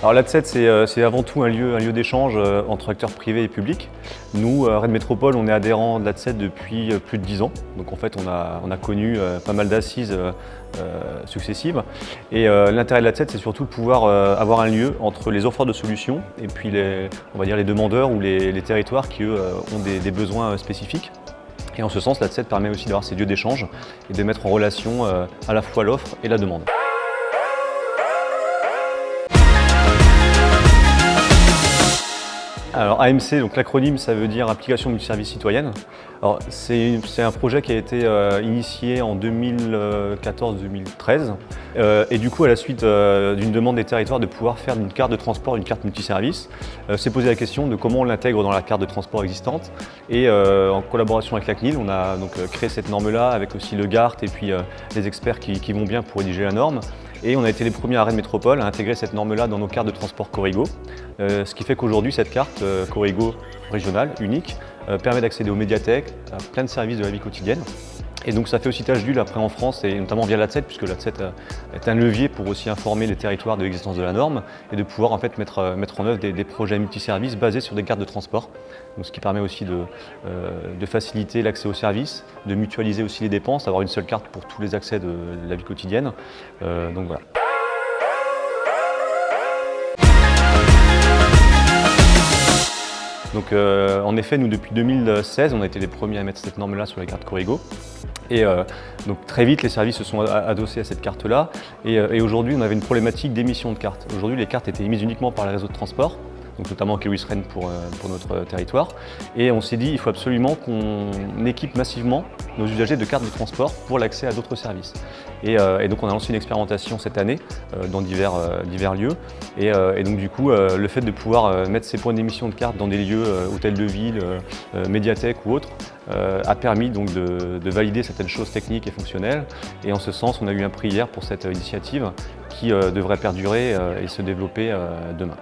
Alors l'ADSET, c'est avant tout un lieu d'échange entre acteurs privés et publics. Nous, à Rennes Métropole, on est adhérents de l'ADSET depuis plus de 10 ans. Donc en fait, on a connu pas mal d'assises successives. Et l'intérêt de l'ADSET, c'est surtout de pouvoir avoir un lieu entre les offreurs de solutions et puis on va dire les demandeurs ou les territoires qui, eux, ont des besoins spécifiques. Et en ce sens, l'ADSET permet aussi d'avoir ces lieux d'échange et de mettre en relation à la fois l'offre et la demande. Alors AMC, donc l'acronyme, ça veut dire Application Multiservice Citoyenne. Alors c'est un projet qui a été initié en 2014-2013 et du coup à la suite d'une demande des territoires de pouvoir faire d'une carte de transport une carte multiservice, s'est posé la question de comment on l'intègre dans la carte de transport existante et en collaboration avec la CNIL, on a donc créé cette norme-là avec aussi le GART et puis les experts qui vont bien pour rédiger la norme. Et on a été les premiers à Rennes Métropole à intégrer cette norme-là dans nos cartes de transport Corrigo. Ce qui fait qu'aujourd'hui, cette carte Corrigo régionale, unique, permet d'accéder aux médiathèques, à plein de services de la vie quotidienne. Et donc ça fait aussi tache d'huile après en France, et notamment via l'ADSET, puisque l'ADSET est un levier pour aussi informer les territoires de l'existence de la norme et de pouvoir en fait mettre en œuvre des projets multiservices basés sur des cartes de transport. Donc, ce qui permet aussi de faciliter l'accès aux services, de mutualiser aussi les dépenses, avoir une seule carte pour tous les accès de la vie quotidienne. Donc voilà. Donc, en effet, nous depuis 2016, on a été les premiers à mettre cette norme-là sur les cartes Corrigo. Et donc très vite, les services se sont adossés à cette carte-là. Et aujourd'hui, on avait une problématique d'émission de cartes. Aujourd'hui, les cartes étaient émises uniquement par les réseaux de transport, donc notamment Keolis Rennes pour notre territoire. Et on s'est dit il faut absolument qu'on équipe massivement nos usagers de cartes de transport pour l'accès à d'autres services. Et donc on a lancé une expérimentation cette année dans divers lieux. Et donc du coup, le fait de pouvoir mettre ces points d'émission de cartes dans des lieux, hôtels de ville, médiathèques ou autres, a permis donc de valider certaines choses techniques et fonctionnelles. Et en ce sens, on a eu un prix hier pour cette initiative qui devrait perdurer et se développer demain.